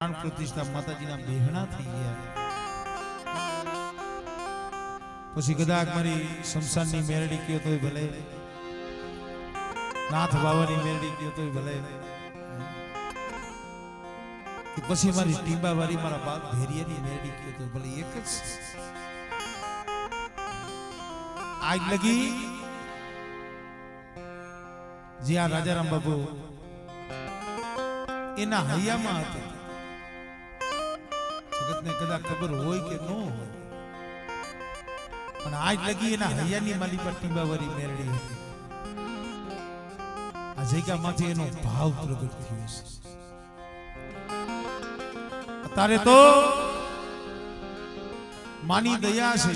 प्राण प्रतिष्ठा माताजीना बेहणा थी गया। પછી કદાચ મારી શમશાનની મેરડી કયો તોય ભલે, નાથ બાવાની મેરડી કયો તોય ભલે, કે પછી મારી ટીંબાવાળી મારા બાપ ભેરિયાની મેરડી કયો તોય ભલે, એક જ આગ લગી જ્યાં રાજારામ બાપુ એના હૈયામાં હતા। જગતને કદાચ ખબર હોય કે ન હોય, પણ આજ લગી એના હૈયાની માલી પર ટીંબાવાળી મેરડી હતી। આ જગ્યામાંથી એનો ભાવ પ્રગટ થયો છે। અત્યારે તો માની દયા છે,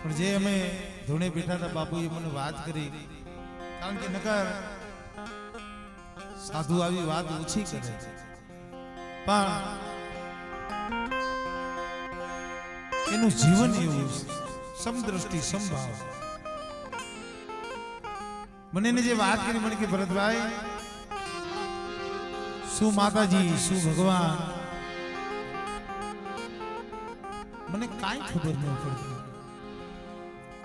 પણ જે અમે ધોણે બેઠા હતા બાપુએ મને વાત કરી, કારણ કે નકર સાધુ આવી વાત ઓછી કરે, પણ એનું જીવન એવું છે, સમદ્રષ્ટિ સંભાવ। મને એને જે વાત કરી, મને કે ભરતભાઈ શું માતાજી શું ભગવાન મને કાંઈ ખબર ન પડતી,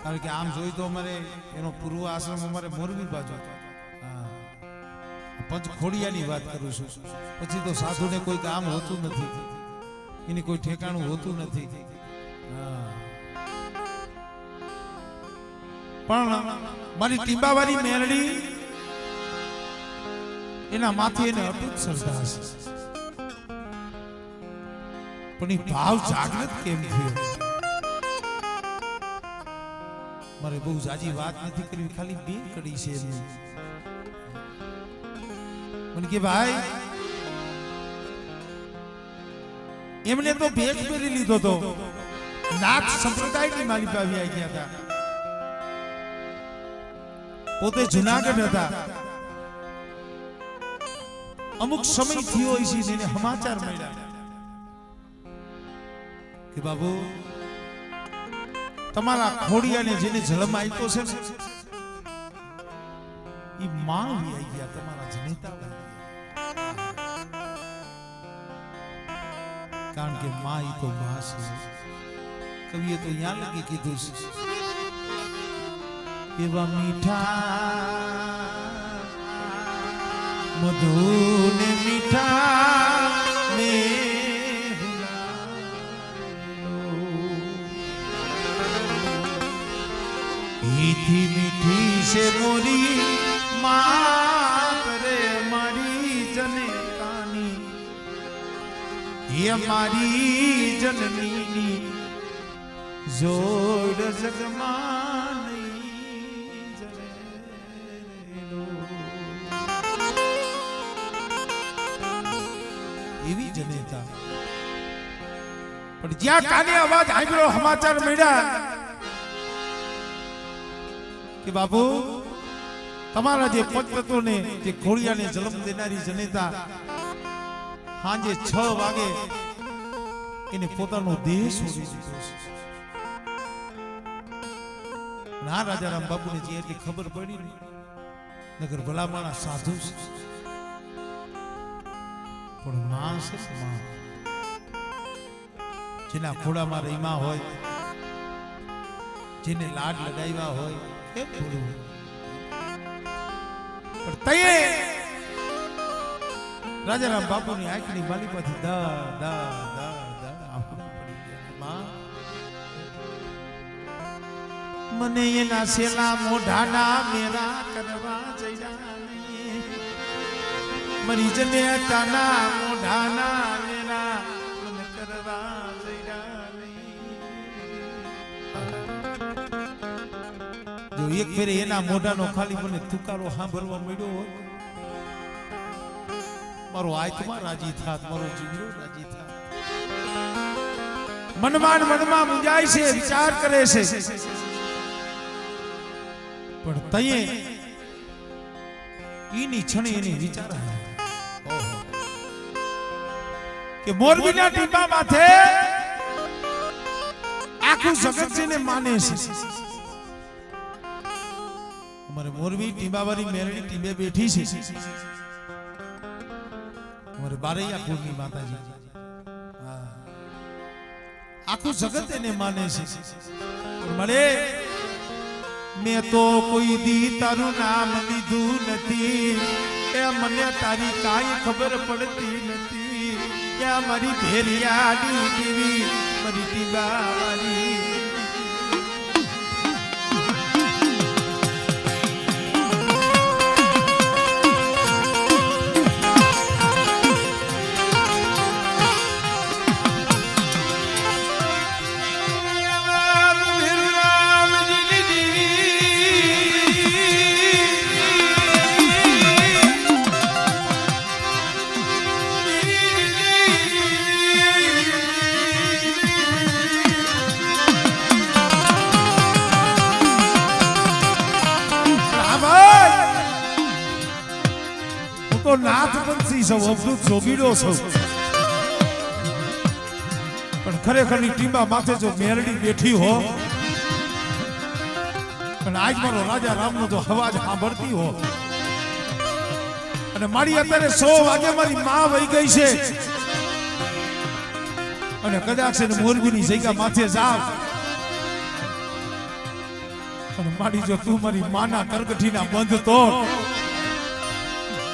કારણ કે આમ જોઈ તો અમારે એનો પૂર્વ આશ્રમ અમારે મોરબી બાજુ, પંચખોડિયાની વાત કરું છું। પછી તો સાધુને કોઈ કામ હોતું નથી, એની કોઈ ઠેકાણું હોતું નથી, પણ મારી ટીંબાવાળી મેરડી એના માથે એને અટૂટ શ્રદ્ધા છે, પણ એ ભાવ જાગૃત કેમ થયો? મારે બહુ જાજી વાત નથી કરવી, ખાલી બે કડી છે એમની। મને કે ભાઈ એમને તો ભેગ પહેરી લીધો તો, નાથ સંપ્રદાયની માલિક આવી ગયા હતા, પોતે જુનાગઢ હતા। અમુક સમય થયો છે એને સમાચાર મળ્યા કે બાબુ તમારા ખોડિયાને જેને જન્મ આપ્યો છે ને એ માં આવી ગયા, તમારા જનેતા, કારણ કે માં ઈ તો માં છે। કવિએ તો યાં લગી કીધું છે, એવા મીઠા મધુર ને મીઠા ને મીઠી મીઠી છે મોરી માત રે મારી જનેતાની, એ મારી જનનીની જોડ જગમાં નહીં જરે એવી જનેતા। પણ જ્યાં કાને અવાજ આવ્યો, સમાચાર મળ્યા કે બાપુ તમારા જે પંચતત્વને જે ખોડિયાને જન્મ દેનારી જનેતા સાંજે 6 વાગે એને પોતાનો દેહ છોડી દીધો છે। ના રાજારામ બાપુને જે એટલી ખબર પડી ને, નગર ભલામણા સાધુ છે, પણ માં છે, માં જેના ખોડામાં રહીમાં હોય, જેને લાડ લગાવ્યા હોય, કેમ ભૂલવું? પણ તયે રાજારામ બાપુની આંખની માલિપાથી દા દા દા દા આંખો પડી ગયા। માં મને એના સેલા મોઢાના મેરા કરવા જઈરા નહીં, મરી જને તાના મોઢાના મેરા મને કરવા જઈરા નહીં। જો એક ફેરે એના મોઢાનો ખાલી મને તુકારો સાંભળવા મળ્યો હોય, મારો આત્મા રાજી થાત, મારો જીવડો રાજી થાત। મનમાં મનમાં મુંજાય છે, વિચાર કરે છે, પણ તયે ઈની છણે એની વિચાર કે મોરબીના ટીપા માથે આખું જગત જેને માને છે। અમારે મોરબી ટીંબાવાળી મેરડી ટીંબે બેઠી છે, અમારે બારૈયા કુળની માતાજી, હા, આખું જગત એને માને છે. મળે મેં તો કોઈ દી તારું નામ લીધું નથી, એ મને તારી કાંઈ ખબર પડતી નથી, ક્યાં મારી ભેરિયાની દેવી મારી ટીબાવાળી. નાથ બંસી સૌ અવધૂત જોગીડો સૌ, પણ ખરેખરની ટીંબા માથે જો મેરડી બેઠી હો, અને આજ મારો રાજા રામનો જો અવાજ સાંભળતી હો, અને મારી અત્યારે 100 વાગે મારી માં વહી ગઈ છે, અને કદાચ એને મોરબીની જગ્યા માથે જાવ, અને મારી જો તું મારી માના કરગઠીના બંધ તોડ,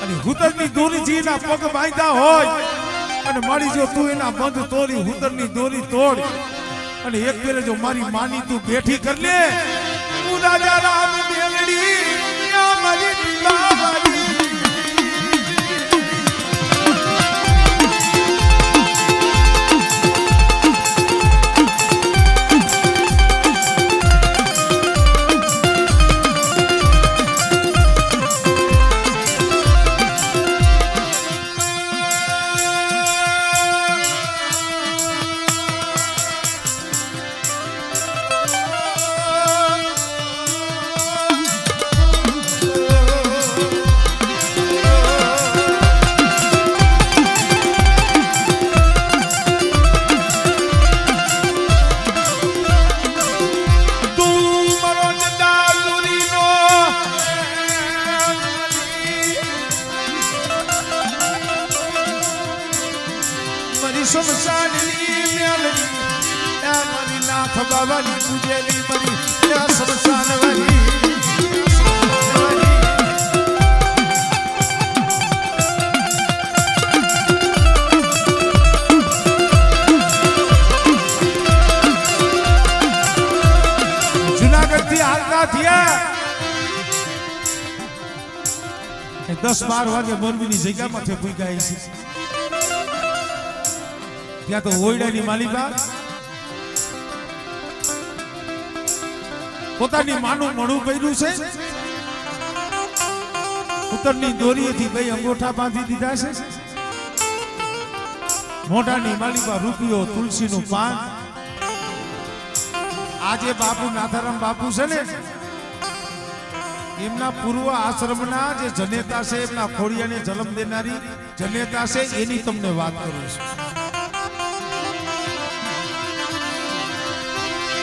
અને હુતરની દોરીજીના પગ બાંધ્યા હોય, અને મારી જો તું એના બંધ તોડી હુતરની દોરી તોડ, અને એક ફેરે જો મારી માની તું બેઠી કર લે, હું રાજા રામ મેલડી મારી ટીબાવાળી. શમશાનની મેલડી મારી નાથ બાબાની પૂજેલી મારી શમશાનવાળી. જુનાગઢ થી હાલતા થયા 10-12 વાગે મોરબીની જગ્યા માથે પૂગ્યા છે. ત્યાં તો ઓયડાની માલિકા પોતાની માનું મળું કર્યું છે, ઉત્તરની દોરીએથી 2 અંગોઠા બાંધી દીધા છે, મોઢાની માલિકા રૂપિયો તુલસીનું પાન. આજે બાપુ નાથારામ બાપુ છે ને, એમના પૂર્વ આશ્રમના જે જનેતા છે, એમના ખોડિયાને જન્મ દેનારી જનેતા છે, એની તમને વાત કરું છું.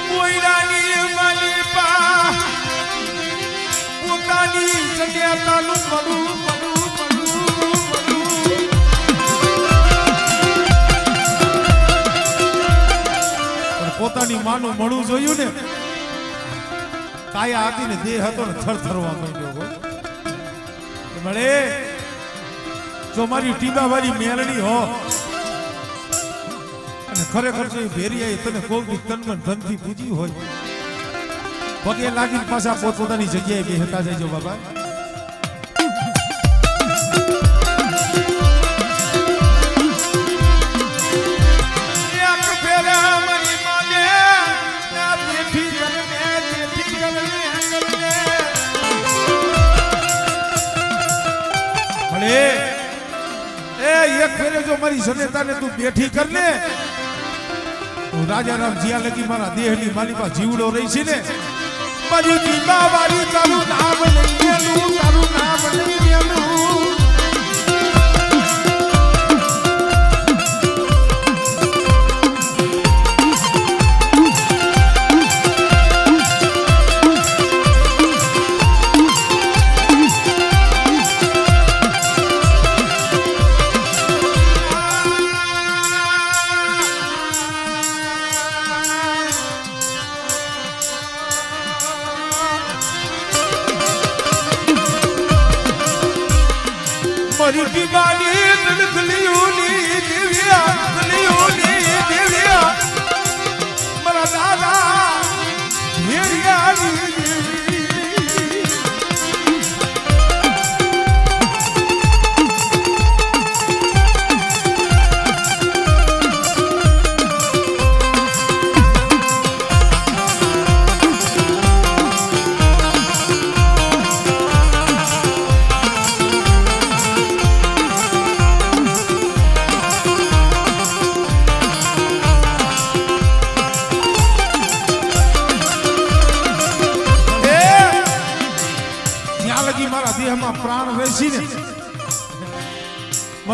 કોઈરાની માલિપા પોતાની જગ્યાનું મળું પોતાની માનું મળું જોયું ને, કાયા હતી ને દેહ હતો ને થરથરવા માંડ્યો. મળે જો મારી ટીબાવાળી મેલડી હો, અને ખરેખર જો ભેરિયાએ તને કોઈ તનમન ધનથી પૂજી હોય, પગે લાગીને પાછા પોતપોતાની જગ્યાએ બેહતા જઈજો બાબા. એક ફેરે જો મારી જનેતાને તું બેઠી કર લે, રાજા રામ જ્યાં લગી મારા દેહની માલિકા જીવડો રહી છે ને, મારી ટીબાવાળી તારું નામ લઈ લેલું, તારું નામ લઈ લેલું.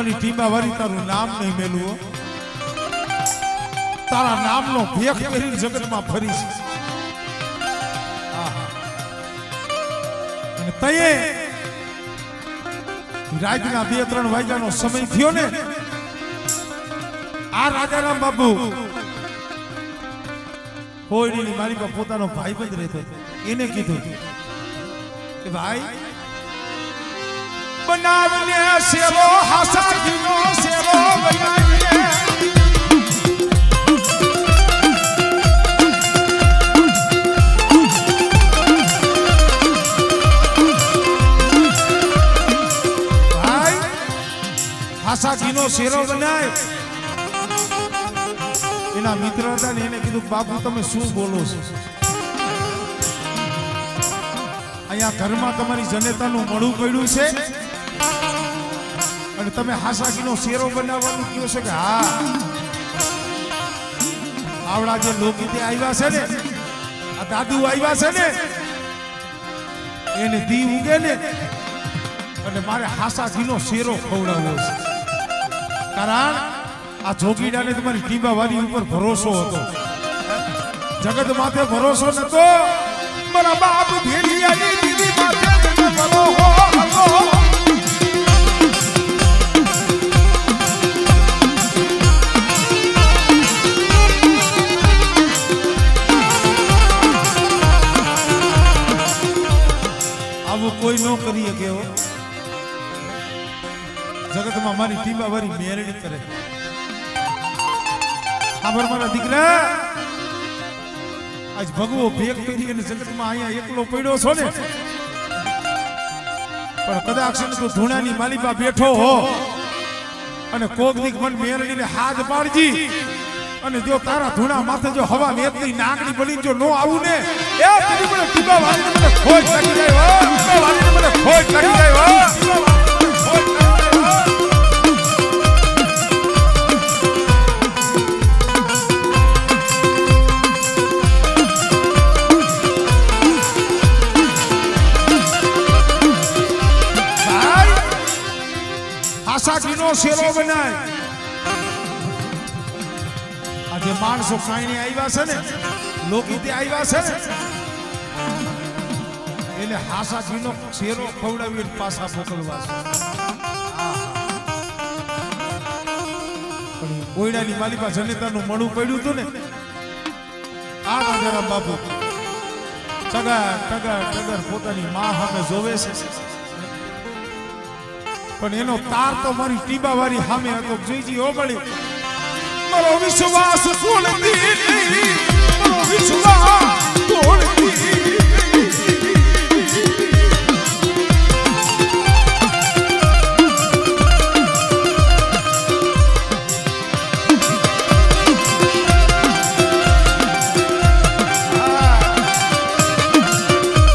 મારી ટીમા વાળી તારું નામ નહીં મેલું હો. તારા નામનો ભેખ પહેરી જગતમાં ફરીશ. અને તયે રાતના 2-3 વાગ્યાનો સમય થયો ને, આ રાજારામ બાપુ હોયડીની મારી પર પોતાનો ભાઈબંધ રહેતો એને કીધું કે ભાઈ બનાવને સેવો હાસાજીનો સેવો બનાવીને ભાઈ હાસાજીનો શેરો બનાય. એના મિત્ર હતા ને એને કીધું બાપુ તમે શું બોલો છો? અહીંયા ઘરમાં તમારી જનેતાનું મળું પડ્યું છે અને તમે હાસાકીનો શેરો બનાવવાનું કહો છો કે હા. આવડા જે લોકગીતે આવ્યા છે ને, આ દાદુ આવ્યા છે ને, એને દી ઉગે ને અને મારે હાસાકીનો શેરો ખવડાવવો છે. કારણ આ જોગીડાને તમારી ટીબા વાળી ઉપર ભરોસો હતો, જગત માથે ભરોસો નતો. મારા બાપ ભેલિયાની દીદી માથે ભરોસો હતો. આવું કોઈ ન કરી શકે હો. જગતમાં મારી ટીબા વાળી મેરડી કરે. ખબર મારા દીકરા, આજ ભગવો ભેગ કરી અને જગતમાં અહીંયા એકલો પડ્યો છો ને, પણ કદાચ તું ધૂણાની માલિપા બેઠો હો અને કોક દીક મન મેરડીને હાથ પાડજી અને જો તારા ધૂણા માથે જો હવા વેતની નાગડી બની જો નો આવું ને, એ તને મને ટીબા વાળીને મને ખોજ લાગી જાય હો. ટીબા વાળીને મને ખોજ લાગી જાય હો. હાસાકીનો શેરો બનાય. આજે માણસો કાંઈ આવ્યા છે ને, લોકગીતે આવ્યા છે ને, એને હાસાકીનો શેરો ખવડાવી પાછા મોકલવા છે. પણ કોયડાની માલિકા જનેતાનું મળું પડ્યું હતું ને, આ રાજારામ બાપુ ટગર ટગર ટગર પોતાની માં સામે જોવે છે, પણ એનો તાર તો મારી ટીબા વાળી સામે હતો. જોઈજી હો મળી મારો વિશ્વાસ તોડતી નહીં, મારો વિશ્વાસ તોડતી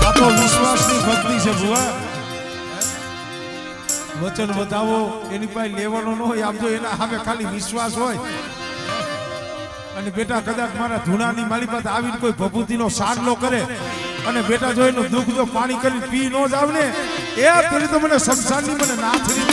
આ તો વિશ્વાસની ભક્તિ છે બુઆ. વચન બતાવો એની પાસે લેવાનો ન હોય, આમ જો એના સામે ખાલી વિશ્વાસ હોય. અને બેટા કદાચ મારા ધૂણાની માલી પાસે આવીને કોઈ ભભૂતિનો સાડલો કરે અને બેટા જો એનું દુઃખ જો પાણી કરી પી ન જાવ ને, એ પેલી તો મને સંસારની મને નાથરી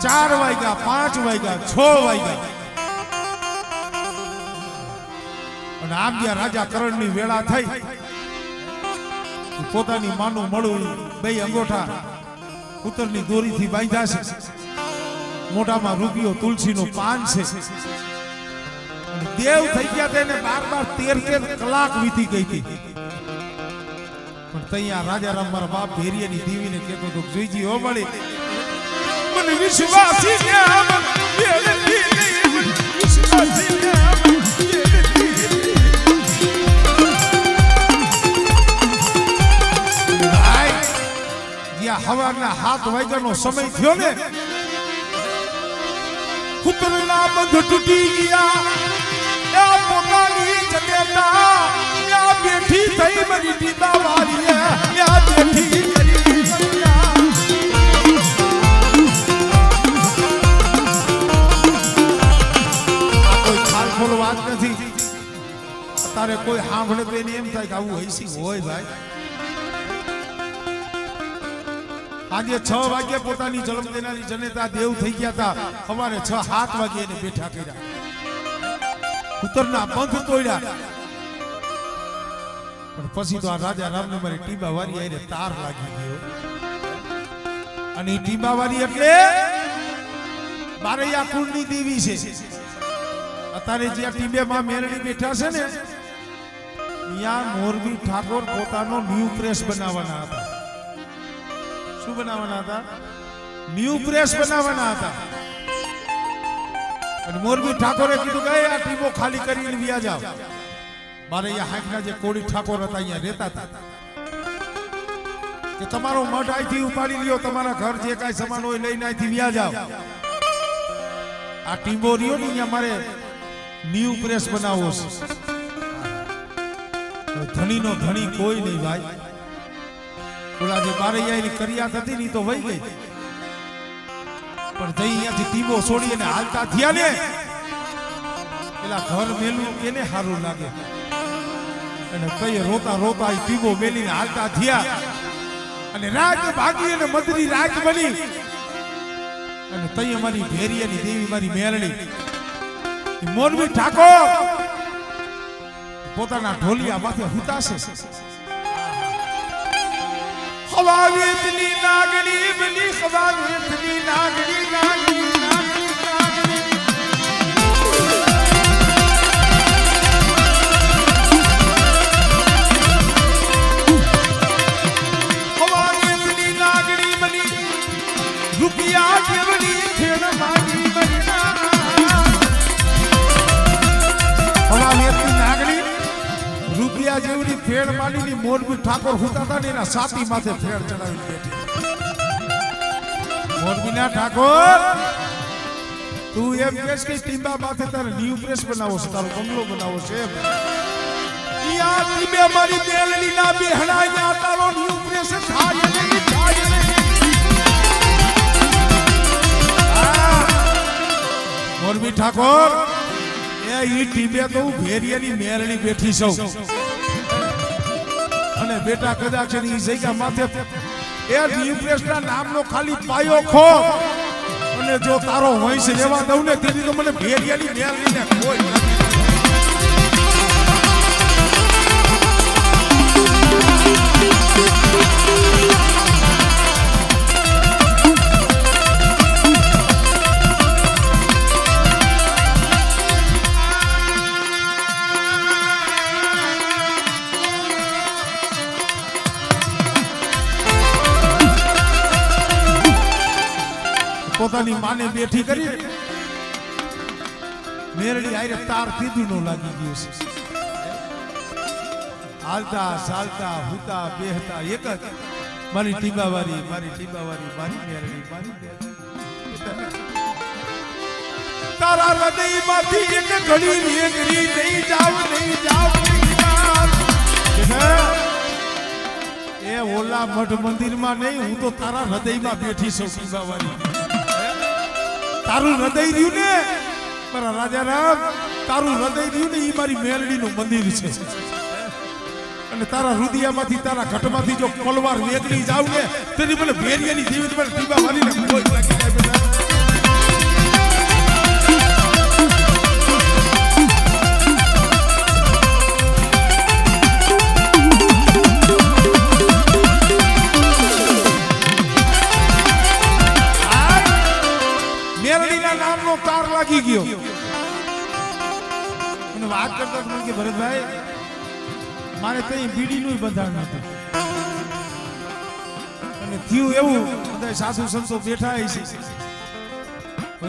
ચાર વાગ્યા 5 વાગ્યા 6 વાગ્યા અને આમ જ્યાં રાજા કરણની વેળા થઈ, પોતાની માનું મળું 2 અંગોઠા ઉત્તરની દોરીથી બાંધ્યા છે, મોઢામાં રૂપિયો તુલસીનું પાન છે. દેવ થઈ ગયા તેને 12-13 કલાક વીતી ગઈ હતી. પણ તૈયા રાજારામ મારા બાપ ભેરિયાની દીવીને કહેતો તો જોઈજી હો મળી મને વિશ્વાસી હવારના 7 વાગ્યાનો સમય થયો ને, કુતરના બંધ તૂટી ગયા. પોતાની જગ્યા બેઠી થઈ મારી ટીબા વાળી બેઠી નથી. તારે કોઈ સાંભળે તો એને એમ થાય કે આવું હૈસી હોય ભાઈ. આજે 6 વાગ્યે પોતાની જન્મ દેનારી જનેતા દેવ થઈ ગયા હતા. સવારે 6-7 વાગ્યે એને બેઠા કર્યા. ઉત્તરના બંધ તોડ્યા. પણ પછી તો આ રાજા રામને મારી ટીબા વારી આઈને તાર લાગી ગયો. અને ટીબા વારી એટલે બારૈયા કુળની દેવી છે. અત્યારે જ્યાં ટીબેમાં મેરડી બેઠા છે ને ત્યાં મોરબી ઠાકોર પોતાનો ન્યૂ પ્રેસ બનાવવાના હતા. શું બનાવવાના હતા? ન્યૂ પ્રેસ બનાવવાના હતા. અને મોરબી ઠાકોરે કીધું કે આ ટીબો ખાલી કરીને વ્યા જાવ. મારે અહીંયા હાંકના જે કોળી ઠાકોર હતા અહીંયા રહેતા હતા કે તમારો મઠ અહીંથી ઉપાડી લ્યો, તમારા ઘર જે કાંઈ સામાન હોય લઈને અહીંથી વ્યા જાવ. આ ટીબો રહ્યો ને અહીંયા મારે ન્યૂ પ્રેસ બનાવવો છે. ધણીનો ધણી કોઈ નહીં ભાઈ. ઓલા જે બારૈયાની કરિયાત હતી ને તો વહી ગઈ. પણ જઈ અહીંયાથી ટીબો છોડી અને હાલતા થયા ને પેલા ઘર મેલું કેને સારું લાગે. અને કઈ રોતા રોતા ટીબો મેલીને હાલતા થયા અને રાત ભાગી અને મધરી રાત બની. અને તઈ અમારી ભેરિયાની દેવી મારી મેરડી મોરબી ઠાકોર પોતાના ઢોલિયા માથે હુતાશે. ખવાવેતની નાગણી બની, ખવાવેતની નાગણી નાગણી નાગણી નાગણી. ખવાવેતની નાગણી બની, રૂપિયા કેવડી ફેર માગી મરના. ખવાવેતની નાગણી રૂપિયા જેવડી ફેર માંડીની મોરબી ઠાકોર હુતા હતા ને એના સાતી માથે ફેર ચડાવી બેઠી. મોરબીના ઠાકોર તું એમ કહેશ કે ટીંબા માથે તારે ન્યૂ પ્રેસ બનાવો છે, તારો બંગલો બનાવો છે એમ. યા ટીંબે મારી બેલની ના બેહણા યા તારો ન્યૂ પ્રેસ થાય નહીં થાય નહીં. મોરબી ઠાકોર એ ટીંબે તો હું ભેરિયાની મેરણી બેઠી છું. અને બેટા કદાચ એની જગ્યા માથે એ ન્યૂપ્રેસના નામનો ખાલી પાયો ખો અને જો તારો વંશ લેવા દઉં ને તેથી તો મને ભેરિયાની મેરણીને કોઈ નથી. પોતાની માને બેઠી કરી મેરડી આયરે તાર કીધું નો લાગી ગયું છે. હાલતા ચાલતા હુતા બેહતા એક જ મારી ટીબાવારી મારી ટીબાવારી મારી મેરડી મારી મેરડી. તારા હૃદયમાંથી એક ઘડી વેગરી નહીં જાવ નહીં જાવ. એ ઓલા મઠ મંદિરમાં નહીં, હું તો તારા હૃદયમાં બેઠી છું ટીબાવારી. તારું હૃદય રહ્યું ને મારા રાજા રામ, તારું હૃદય રહ્યું ને એ મારી મેલડીનું મંદિર છે. અને તારા હૃદયમાંથી તારા ઘટમાંથી જો કોલવાર વેગરી જાવ ને તેની મને ભેરિયાની દેવી મને ટીબા વાળીને કોઈ લાગી જાય બેટા. તાર લાગી ગયો અને વાત કરતા મને કે ભરતભાઈ મારે તઈ બીડીનું બંધારણ હતું. અને થયું એવું બધા સાધુ સંતો બેઠા છે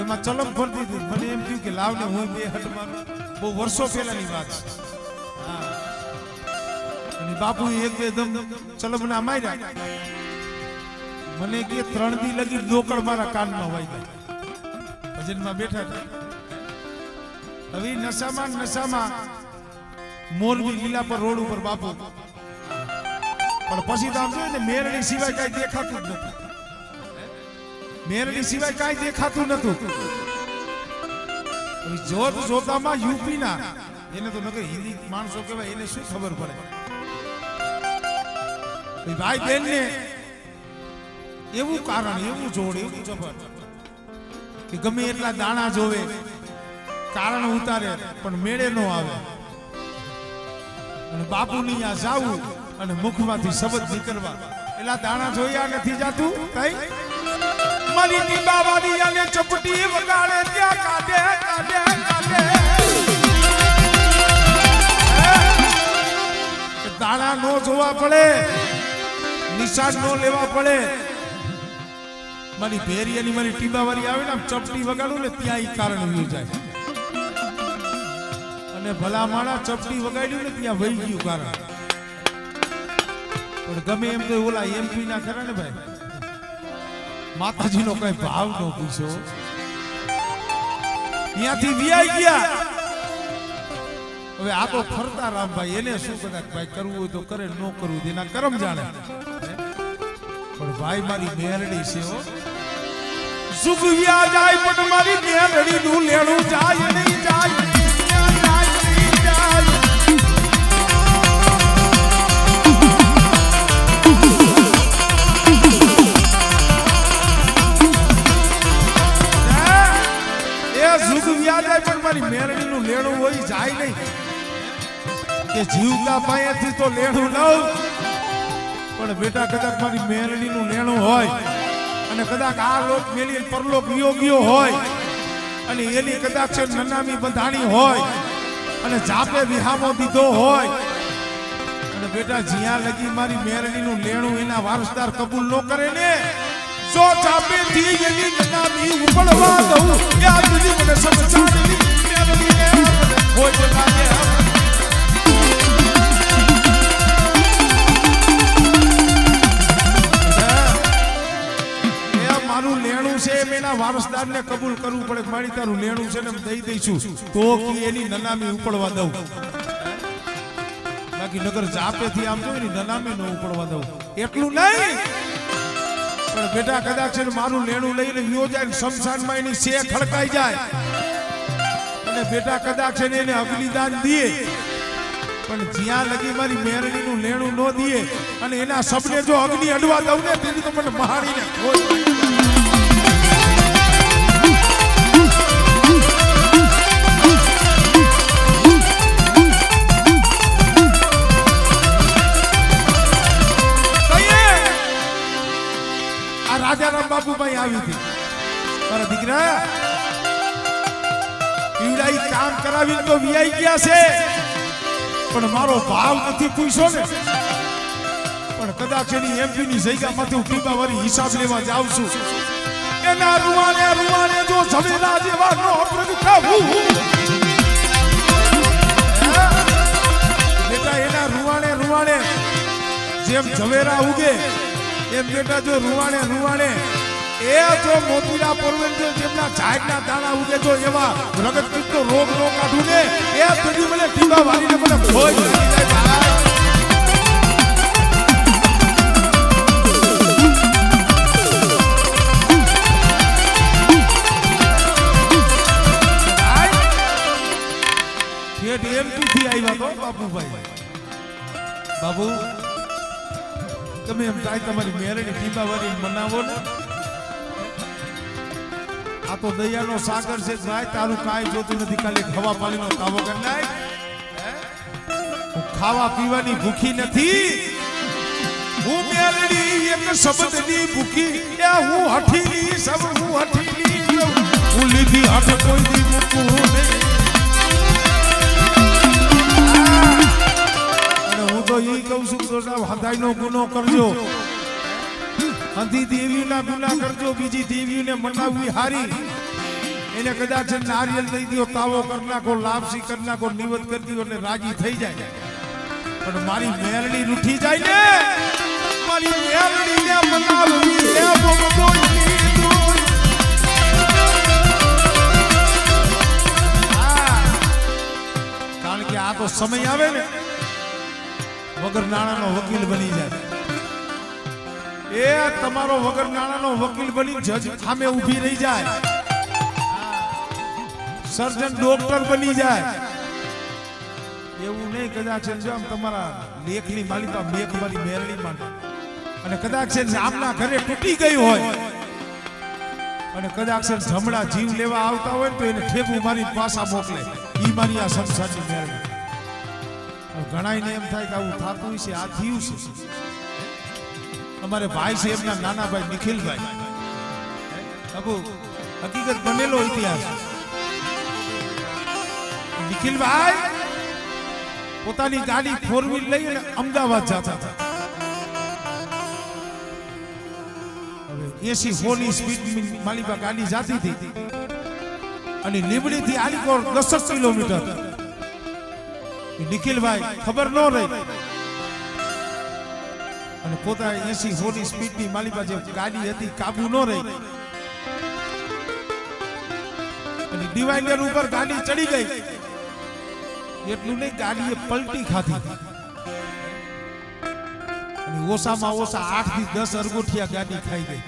એમાં ચલમ ફરતી હતી. મને એમ થયું કે લાવને હું બે હટ મારું. બહુ વર્ષો પહેલાની વાત છે. અને બાપુ એક બે દમ ચલમના માર્યા. મને કે 3 દી લગી ડોકળ મારા કાનમાં વાઈ ગયા. ભજનમાં બેઠા હતા. હવે નશામાં મોરબી લીલા પર રોડ ઉપર બાપુ. પણ પછી તો આમ જોયું ને મેરડી સિવાય કઈ દેખાતું જ નથી. મેરડી સિવાય કઈ દેખાતું નતું. જોત જોતામાં યુપી ના એને તો નકર હિન્દી માણસો કહેવાય, એને શું ખબર પડે? ભાઈ બેન ને એવું કારણ, એવું જોડ, એવું જબર કે ગમે એટલા દાણા જોવે, કારણ ઉતારે પણ મેળે નો આવે. અને બાપુની આ જાવું અને મુખમાંથી શબ્દ નીકળવા, એટલા દાણા જોયા નથી જાતું કઈ. મારી ટીબાવાળી અને ચપટી વગાડે ત્યાં કાઢે કાઢે કાઢે. દાણા નો જોવા પડે, નિશાન નો લેવા પડે. મારી ભેરિયાની મારી ટીબાવાળી આવે ને ચપટી વગાડું ને ત્યાં ઈ કારણ વયું જાય. અને ભલા માણા ચપટી વગાડ્યું ને ત્યાં વહી ગયું કારણ. પણ ગમે એમ તો ઓલા એમપી ના ખરા ને ભાઈ, માતાજી નો કઈ ભાવ નો પૂછ્યો, ત્યાંથી વિયાઈ ગયા. હવે આ તો ફરતા રામભાઈ, એને શું કદાચ ભાઈ કરવું હોય તો કરે, ન કરવું એના કરમ જાણે. પણ ભાઈ મારી મેરડી છે હો, સુખ વ્યા જાય પણ મારી મેરડી નું લેણું જાય નહીં જાય. મેરડી નું લેણું હોય જાય નહીં કે જીવતા પાયેથી તો લેણું લઉં, પણ બેટા કદાચ મારી મેરડી નું લેણું હોય અને કદાચ આ લોક મેલી પરલોક વિયોગીઓ હોય અને એની કદાચ નનામી બંધાણી હોય અને જાપે વિહામો દીધો હોય અને બેટા જ્યાં લગી મારી મેરડી નું લેણું એના વારસદાર કબૂલ ન કરે ને, જો જાપે થી એની નનામી ઉપડવા દઉં યા સુધી મને સમજાવી હોય લાગે. મારું લેણું છે એમ એના વારસદારને કબૂલ કરવું પડે. મારી તારું લેણું છે ને દઈ દઈશું તો એની નનામી ઉપડવા દઉં, બાકી નગર જાપેથી આમ જો એની નનામી ન ઉપડવા દઉં એટલું નહીં. પણ બેટા કદાચ મારું લેણું લઈને વિયો જાય, શમશાનમાં એની સે ખડકાઈ જાય અને બેટા કદાચ એને અગ્નિદાન દે, પણ જ્યાં લગી મારી મેરડી નું લેણું ન દે અને એના સબને જો અગ્નિ અડવા દઉં ને તેની તો મને મહાડીને આ રાજારામ બાપુભાઈ આવી હતી, મારા દીકરા ઈવડાઈ કામ કરાવીને તો વિયાઈ ગયા છે, પણ મારો ભાવ નથી પૂછ્યો ને. પણ કદાચ એની એમપી ની જગ્યામાંથી હું ટીબાવાળી હિસાબ લેવા જાઉં છું. એના રૂવાને રૂવાને જો ઝવેરા જેવા નો પ્રગટાવું, બેટા એના રૂવાને રૂવાને જેમ ઝવેરા ઉગે એમ બેટા જો રૂવાને રૂવાને એ જો મોતીલા પરવેન જો જેમના ઝાડના દાણા ઉગે જો એવા રગતપિત્તનો રોગ નો કાઢું ને એ સુધી મને ટીબા વાળીને મને ભોય કરી જાય ભાઈ. ઠેઠ એમપી થી આવ્યા તો બાપુભાઈ, બાબુ તમે એમ થાય તમારી મેરડી ટીબા વાળી મનાવો ને, આ તો દયાનો સાગર છે ભાઈ, તારું કાંઈ જોતું નથી, ખાલી ખવા પાણીનો તાવો કરી નાખ. હું ખાવા પીવાની ભૂખી નથી, હું મેરડી એક શબ્દની ભૂખી, એ હું હઠીની સબ હું હઠીની, હું લીધી હઠ કોઈ દી મૂકું નહીં. અને હું તો એ કહું છું તો હદાયનો ગુનો કરજો, અંધી દેવીના ગુના કરજો, બીજી દેવીઓને મનાવવી હારી. એને કદાચ નારિયેલ દઈ દો, તાવો કરી નાખો, લાપસી કરી નાખો, નિવત કરી દો એટલે રાજી થઈ જાય. પણ મારી મેરડી રૂઠી જાય ને, મારી મેરડીને મનાવવી એ કારણ કે આ તો સમય આવે ને વગર નાણાનો વકીલ બની જાય. એ તમારો વગર નાણાનો વકીલ બની જજ સામે ઊભી રહી જાય. સર્જન ડોક્ટર બની જાય એવું નહીં કદાચ જો આમ તમારા લેખની માલિકા મેઘ મારી મેરડીમાં અને કદાચ છે આપના ઘરે તૂટી ગયું હોય અને કદાચ છે જમણા જીવ લેવા આવતા હોય તો એને ઠેકું મારી પાછા મોકલે ઈ મારી આ સંસારની મેરડી ઘણાઈને એમ થાય કે આવું થતું છે આ થયું છે અમારે ભાઈ છે એમના નાના ભાઈ નિખિલભાઈ અબુ હકીકત બનેલો ઇતિહાસ નિખિલભાઈ પોતાની ગાડી 4 વ્હીલ લઈ અને અમદાવાદ જતા હતા હવે 80 ની સ્પીડ માલિકા ગાડી જતી હતી અને લીંબડી થી આલીકોર 10 કિલોમીટર નિખિલભાઈ ખબર ન રહી અને પોતા 80 ની સ્પીડ ની માલિકા જે ગાડી હતી કાબુ ન રહી અને ડિવાઈડર ઉપર ગાડી ચડી ગઈ એટલું નહીં ગાડીએ પલટી ખાધી અને ઓસામાં ઓસા 8 થી 10 અરગોઠિયા ગાડી ખાઈ ગઈ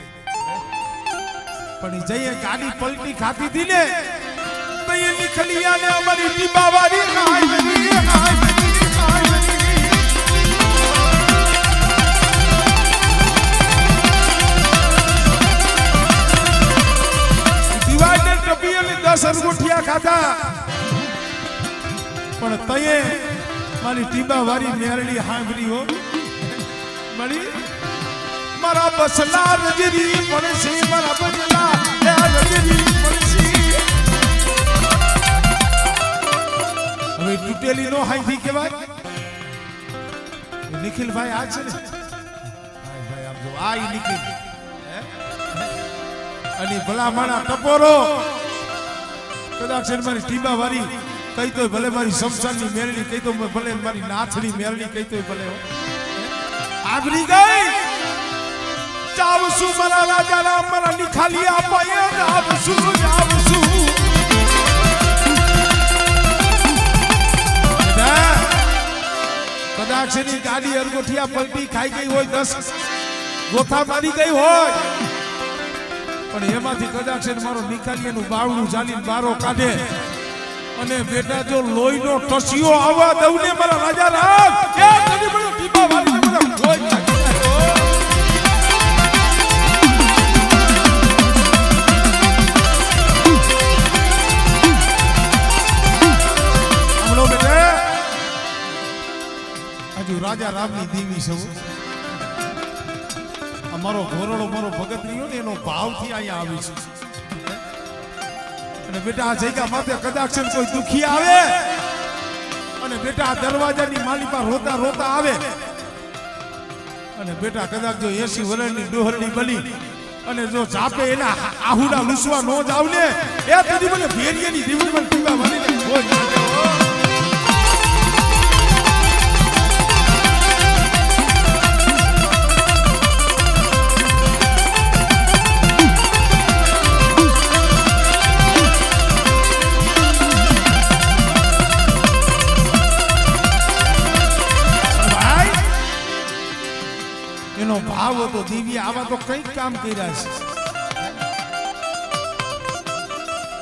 પણ જઈએ ગાડી પલટી ખાધી હતી ને તો એ નિખલિયાને અમારી ટીબાવાળી ખાઈ ગઈ ડિવાઈડર ટપી અને 10 અરગોઠિયા ખાધા પણ તયે મારી ટીબાવાળી મેરડી હાંભરી હો મળી મારા બસલા રજરી પડશે મારા બસલા રજરી પડશે હવે તૂટેલી નો હાઈથી કહેવાય નિખિલભાઈ આ છે ને ભાઈ આમ જો આ નિખિલ અને ભલા માણા ટપોરો કદાચ મારી ટીબાવાળી કઈ તો ભલે મારી શમશાનની મેરડી કઈ તો ભલે મારી નાથની મેરડી કઈ તો ભલે આગરી ગઈ જાવસુ મારા રાજા રામ મારા નિખાલિયા પાયે જાવસુ કદાચ એની ગાડી અરગોઠિયા પલટી ખાઈ ગઈ હોય 10 ગોથા મારી ગઈ હોય પણ એમાંથી કદાચ મારો નિખાલિયાનું બાવડું ચાલીને બારો કાઢે અને બેટા જો લોહીનો ટસિયો આવવા દઉં ને મારા રાજા રામ એ કદી મને ટીપા વાળીને મને કોઈ હમણો બેટા હજુ રાજા રામની દેવી સૌ અમારો ઘોરડો મારો ભગત રહ્યો ને એનો ભાવથી અહીંયા આવી છે અને બેટા આ જગ્યા માથે કદાચ કોઈ દુખી આવે અને બેટા આ દરવાજાની માલી પર રોતા રોતા આવે અને બેટા કદાચ જો 80 વર્ષની ડોહરડી બની અને જો જાપે એના આહુડા લૂસવા નો જાવ ને એ તદી મને ભેરિયાની દીવડી મને ટીપા વાળીને કોઈ એનો ભાવ હતો દિવ્ય આવા તો કઈક કામ કર્યા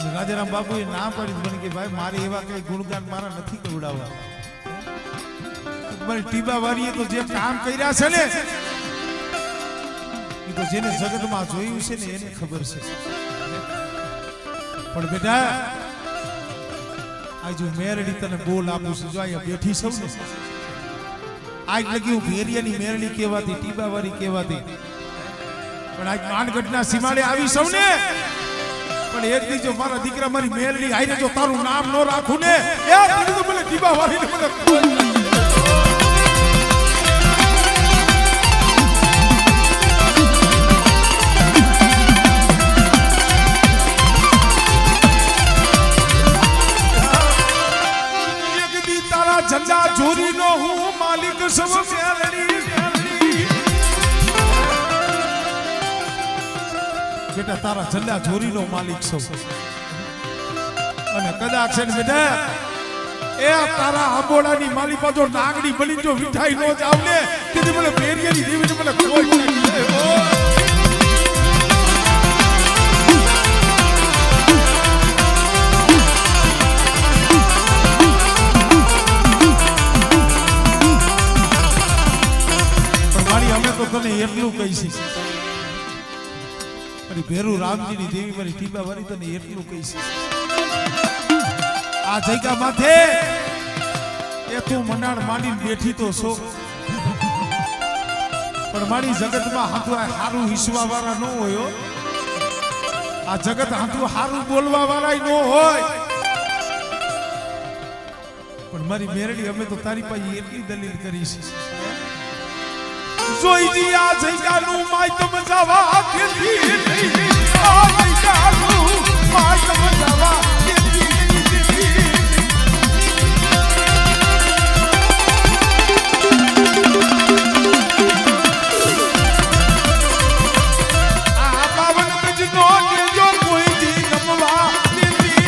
છે રાજારામ બાપુએ ના પાડી મને કે ભાઈ મારે એવા કઈ ગુણગાન મારા નથી કવડાવવા મારી ટીબાવાળીએ તો જે કામ કર્યા છે ને એ તો જેને જગતમાં જોયું છે ને એને ખબર છે પણ બેટા આજુ મેરડી તને બોલ આપું છું જો અહીંયા બેઠી સૌ ને આજ લગી હું ભેરિયાની મેરડી કહેવાતી ટીબાવાળી કહેવાતી પણ આજ માનગઢના સીમાડે આવી સૌ ને પણ એક દી જો મારા દીકરા મારી મેરડી આઈને જો તારું નામ નો રાખું ને એ તને તો મને ટીબાવાળીને મને ઝંડા ચોરી નો હું માલિક સૌ બેટા તારા ઝંડા ચોરી નો માલિક સૌ અને કદાચ છે ને બેટા એ તારા આંબોડાની માલિકા જો નાગડી બની જો મીઠાઈ નો જાવ ને તેથી મને ભેરિયાની દેવીને મને કોઈ એટલું કહીશ મારી ભેરુ રામજીની દેવી મારી ટીબાવાળી તને એટલું કહીશ આ જગ્યા માથે એ તું મનાડ માંડીને બેઠી તો છો પણ મારી જગતમાં હાથું હારું હિસવા વાળા ન હોય આ જગત હાથું હારું બોલવા વાળા ન હોય પણ મારી મેરડી અમે તો તારી પાસે એટલી દલીલ કરીશ જોઈજી આ જગ્યાનું માયતમ જવા દેતી નહીં આ જગ્યાનું માયતમ જવા દેતી આ બાવન ગજનો જો કોઈજી ગમવા દેતી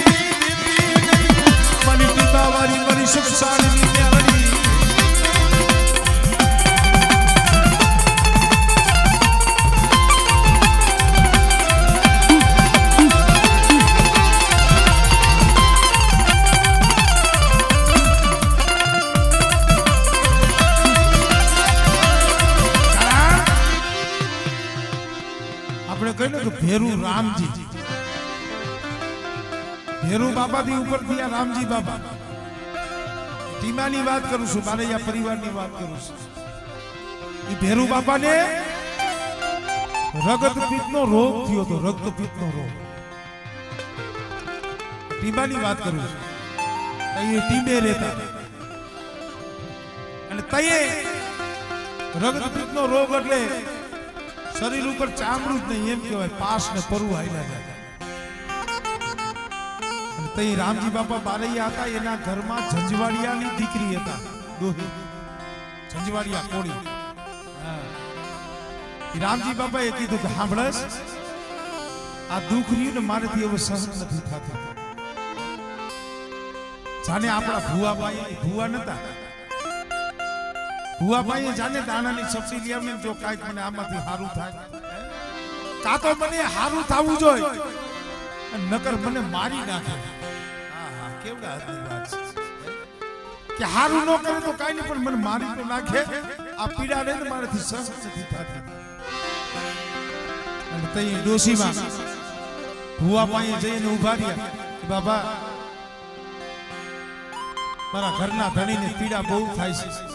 મની ટીબાવાળી મની સુખસાણી મેરડી ભેરુ રામજી ભેરુ બાબા થી ઉપર થયા રામજી બાબા ટીમાની વાત કરું છું બારૈયા પરિવારની વાત કરું છું એ ભેરુ બાબાને રક્તપિત્તનો રોગ થયો હતો રક્તપિત્તનો રોગ ટીમાની વાત કરું છું એ ટીમે રહેતા અને તયે રક્તપિત્તનો રોગ એટલે શરીર ઉપર ચામડું જ નહીં એમ કહેવાય પાસ ને પરુ હાલ્યા જાય તઈ રામજી બાપા બારૈયા હતા એના ઘરમાં ઝંઝવાડિયાની દીકરી હતા દોહી ઝંઝવાડિયા કોળી રામજી બાપાએ કીધું કે સાંભળસ આ દુઃખ રહ્યું ને મારેથી હવે સહન નથી થતું જાણે આપણા ભુવા નતા ભુવા ભાઈ જાને દાણાની સબસિડી લઈ આવીને જો કાંઈક મને આમાંથી સારું થાય કાં તો મને સારું થવું જોઈએ નકર મને મારી નાખે કેવડા હદની વાત છે કે સારું ન કરે તો કાંઈ નહીં પણ મને મારી તો નાખે આ પીડા રહે ને મારાથી સહન નથી થતી અને તઈ ડોશીમાં ભુવા ભાઈએ જઈને ઉભા રહ્યા કે બાબા મારા ઘરના ધણીને પીડા બહુ થાય છે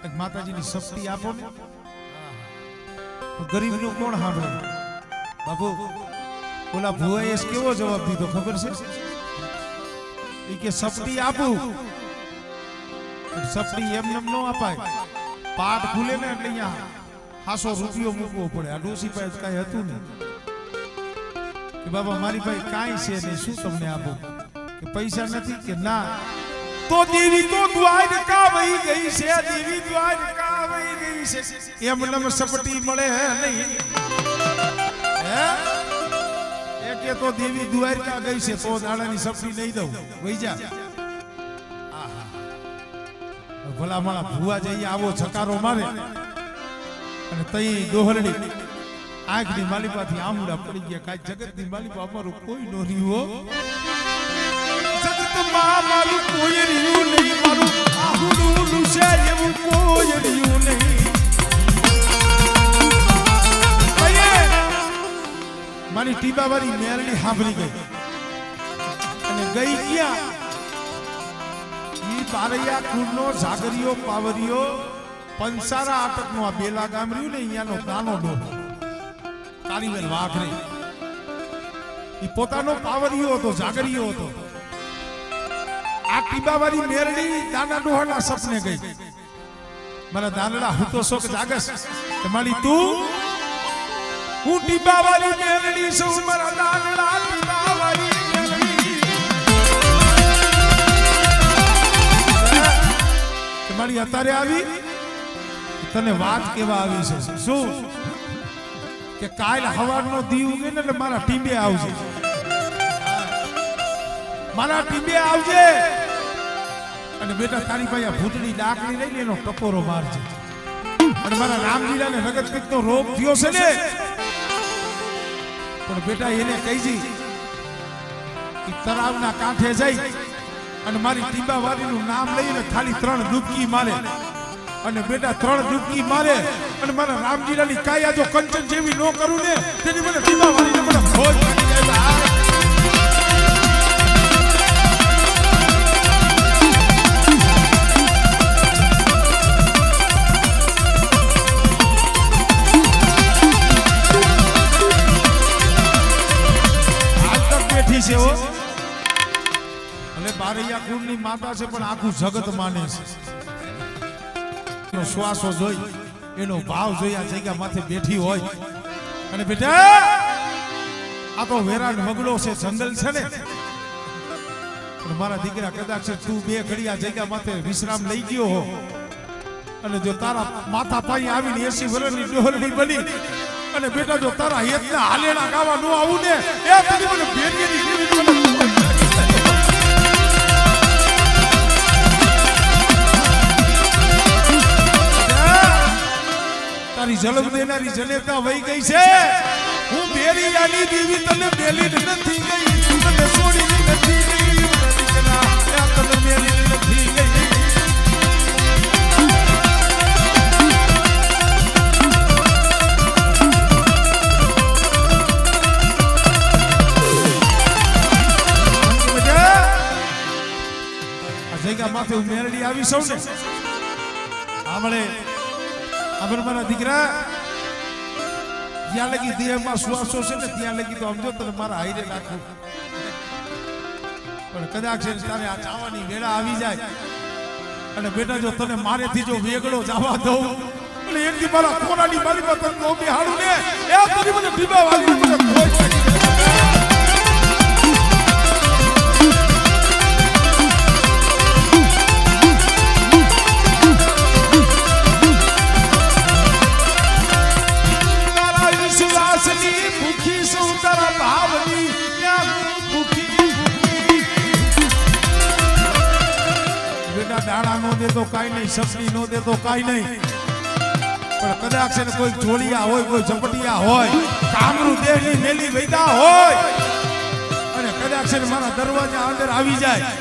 માતાજીની શક્તિ આપો ને ગરીબ નું કોણ સાંભળે બાપુ ઓલા ભુવાએ કેવો જવાબ દીધો ખબર છે એ કે શક્તિ આપું શક્તિ એમને ન અપાય પાઠ ખુલે ને એટલે અહીંયા 500 રૂપિયો મૂકવો પડે આ ડોસી પાસે કઈ હતું ને કે બાબા મારી પાસે કાંઈ છે નહીં શું તમને આપું કે પૈસા નથી કે ના તો દેવી તો દ્વારકા વહી ગઈ છે દેવી દ્વારકા વહી ગઈ છે એમ નમ સપટી મળે હે નહીં હે એક તો દેવી દ્વારકા ગઈ છે તો દાડાની સપટી નહીં દઉં વહી જા આહા ભલા મારા ભુવા જઈ આવો છકારો મારે અને તઈ દોહરડી આંખની માલિપાથી આમુડા પડી ગયા કાઈ જગતની માલિપા અમારું કોઈ નો રહ્યું મારું કોઈ રહ્યું નહીં મારું આહુડું છે એવું કોઈ રહ્યું નહીં મારી ટીબાવાળી મેરડી સાંભળી ગઈ અને ગઈ ક્યાં ઈ બારૈયા કુળનો જાગરિયો પાવરિયો પંસારા આટકનો આ બેલા ગામ રહ્યું ને અહીંયાનો નાનો ડો કારીવેલ વાઘરે ઈ પોતાનો પાવરિયો હતો જાગરિયો હતો આ ટીબાવાળી મેરડી દાના ડોહાના સપને ગઈ મારા દાનડા હું તો શોક જાગસ તમારી તું હું ટીબાવાળી મેરડી છું મારા દાનડા ટીબાવાળી મેરડી તમારી અત્યારે આવી તને વાત કેવા આવી છે શું કે કાલ હવારનો દી ઉગે ને એટલે મારા ટીબે આવજે મારા ટીબે આવજે અને બેટા તારી પાસે ભૂતડી ડાકડી લઈને એનો ટકોરો મારજે અને મારા રામજીલાને રગતપિત્તનો રોગ થયો છે ને પણ બેટા એને કહીજી કે તળાવના કાંઠે જઈ અને મારી ટીબાવાળીનું નામ લઈને ખાલી 3 ડૂબકી મારે અને બેટા 3 ડૂબકી મારે અને મારા રામજીલાની કાયા જો કંચન જેવી નો કરું ને તેની મને દીવા વાળીને મને ભોજ પડી જાય. છે હો અને બારૈયા કુળની માતા છે પણ આખું જગત માને છે. એનો શ્વાસો જોઈ એનો ભાવ જોઈ આ જગ્યા માથે બેઠી હોય અને બેટા આ તો વેરાન વગડો છે જંગલ છે ને અને મારા દીકરા કદાચ તું 2 ઘડી આ જગ્યા માથે વિશ્રામ લઈ ગયો હો અને જો તારા માથા પાઈ આવીને 80 વર્ષની ડોહલની બની અને બેટા જો તારા હેતના હાલેણા ગાવા નો આવું ને એ તને મને બેરીની કેવી મને તારી જલમ દેનારી જનેતા વહી ગઈ છે. હું બેરિયાની દેવી તને મેલી નથી ગઈ તને છોડી નથી ગઈ તને મેલી નથી ગઈ. માથે મેરડી આવી સૌ ને આમળે આબર મારા દીકરા જ્યાં લગી દેહમાં શ્વાસો છે ને ત્યાં લગી તો સમજો તને મારા હાઈરે રાખું પણ કદાચ તારે આ ચાવાની વેળા આવી જાય અને બેટા જો તને મારેથી જો વેગળો જવા દઉં અને એક દી મારા કોરાની મારી પર તને નો બેહાડું ને એ તને મને ડીબા વાળી મને કોઈ દાણા નો દે તો કાઈ નહીં સપની નો દે તો કાઈ નહીં પણ કદાચ છે ને કોઈ જોડિયા હોય કોઈ ઝપટિયા હોય કામરૂ દેહની મેલી વૈદા હોય અને કદાચ છે ને મારા દરવાજા અંદર આવી જાય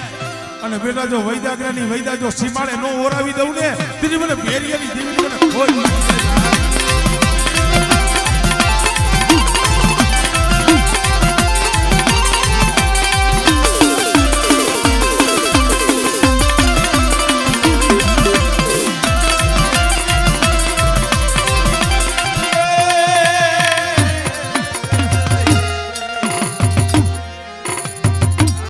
અને બેટા જો વૈદાગ્રાની વૈદા જો સીમાડે નો ઓરાવી દઉં ને તેની મને ભેરિયાની દેવી મને કોઈ